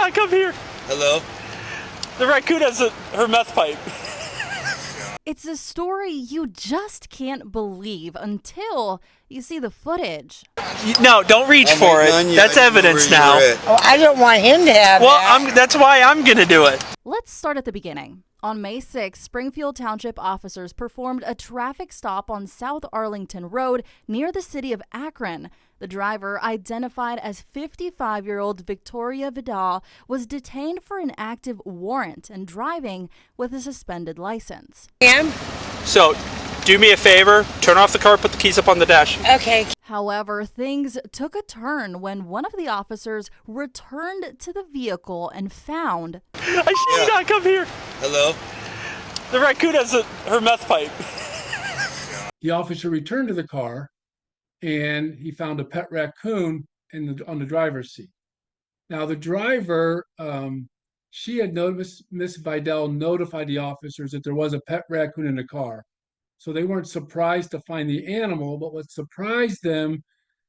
not come here? Hello? The raccoon has her meth pipe. It's a story you just can't believe until you see the footage. No, don't reach for it. That's evidence now. Oh, I don't want him to have that. That's why I'm going to do it. Let's start at the beginning. On May 6, Springfield Township officers performed a traffic stop on South Arlington Road near the city of Akron. The driver, identified as 55-year-old Victoria Vidal, was detained for an active warrant and driving with a suspended license. So, do me a favor, turn off the car, put the keys up on the dash. Okay. However, things took a turn when one of the officers returned to the vehicle and found... I should not come here. Hello? The raccoon has her meth pipe. The officer returned to the car and he found a pet raccoon on the driver's seat. Now, the driver, she had noticed, Miss Vidal notified the officers that there was a pet raccoon in the car. So they weren't surprised to find the animal, but what surprised them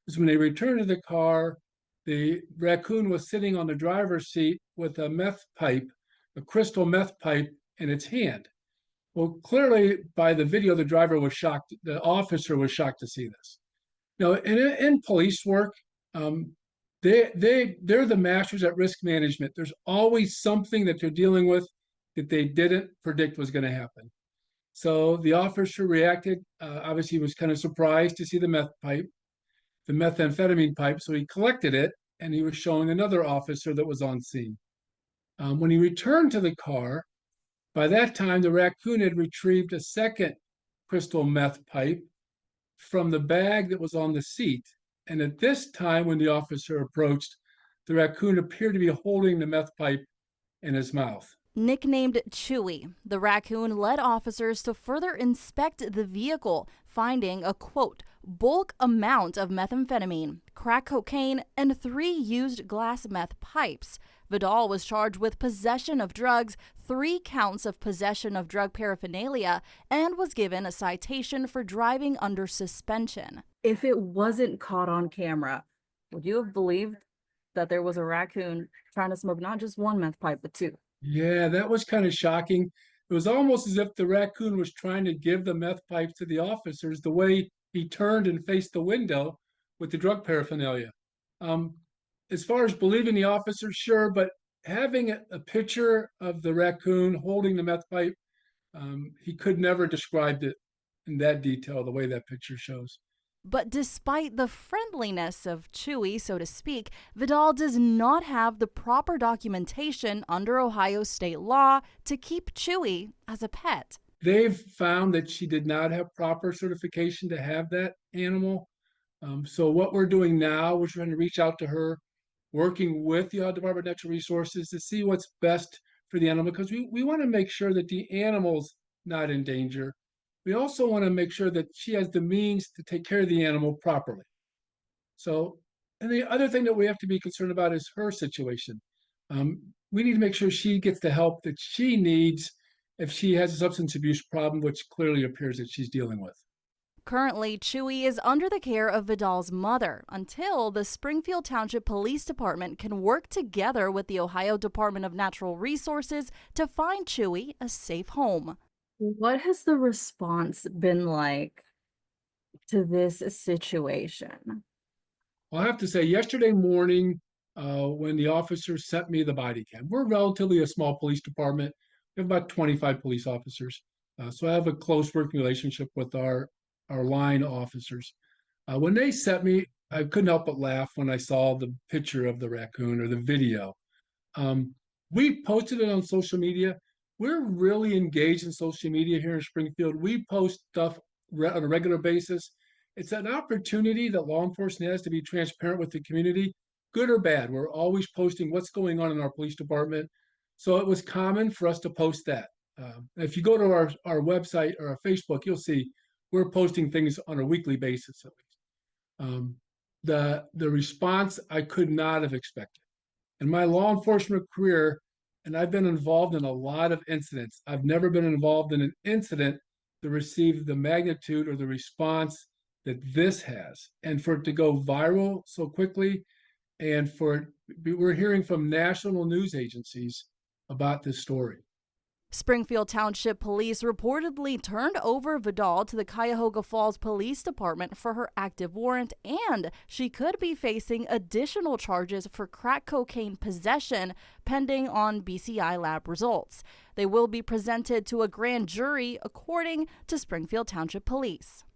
is when they returned to the car, the raccoon was sitting on the driver's seat with a meth pipe, a crystal meth pipe in its hand. Well, clearly by the video, the driver was shocked. The officer was shocked to see this. Now, in police work, they're the masters at risk management. There's always something that they're dealing with that they didn't predict was going to happen. So the officer reacted. Obviously, he was kind of surprised to see the meth pipe, the methamphetamine pipe. So he collected it, and he was showing another officer that was on scene. When he returned to the car, by that time, the raccoon had retrieved a second crystal meth pipe from the bag that was on the seat. And at this time, when the officer approached, the raccoon appeared to be holding the meth pipe in his mouth. Nicknamed Chewy, the raccoon led officers to further inspect the vehicle, finding a, quote, bulk amount of methamphetamine, crack cocaine, and 3 used glass meth pipes. Vidal was charged with possession of drugs, 3 counts of possession of drug paraphernalia, and was given a citation for driving under suspension. If it wasn't caught on camera, would you have believed that there was a raccoon trying to smoke not just 1 meth pipe, but 2? Yeah, that was kind of shocking. It was almost as if the raccoon was trying to give the meth pipe to the officers the way he turned and faced the window with the drug paraphernalia. As far as believing the officer, sure, but having a picture of the raccoon holding the meth pipe, he could never described it in that detail the way that picture shows. But despite the friendliness of Chewy, so to speak, Vidal does not have the proper documentation under Ohio state law to keep Chewy as a pet. They've found that she did not have proper certification to have that animal. So what we're doing now, we're trying to reach out to her, working with the Ohio Department of Natural Resources to see what's best for the animal, because we want to make sure that the animal's not in danger. We also want to make sure that she has the means to take care of the animal properly. So, and the other thing that we have to be concerned about is her situation. We need to make sure she gets the help that she needs if she has a substance abuse problem, which clearly appears that she's dealing with. Currently, Chewy is under the care of Vidal's mother until the Springfield Township Police Department can work together with the Ohio Department of Natural Resources to find Chewy a safe home. What has the response been like to this situation? Well, I have to say, yesterday morning, when the officers sent me the body cam, we're relatively a small police department. We have about 25 police officers. So I have a close working relationship with our line officers. When they sent me, I couldn't help but laugh when I saw the picture of the raccoon or the video. We posted it on social media. We're really engaged in social media here in Springfield. We post stuff on a regular basis. It's an opportunity that law enforcement has to be transparent with the community, good or bad. We're always posting what's going on in our police department. So it was common for us to post that. If you go to our website or our Facebook, you'll see we're posting things on a weekly basis at least. The response I could not have expected. In my law enforcement career, and I've been involved in a lot of incidents, I've never been involved in an incident that received the magnitude or the response that this has. And for it to go viral so quickly, and for we're hearing from national news agencies about this story. Springfield Township Police reportedly turned over Vidal to the Cuyahoga Falls Police Department for her active warrant, and she could be facing additional charges for crack cocaine possession pending on BCI lab results. They will be presented to a grand jury, according to Springfield Township Police.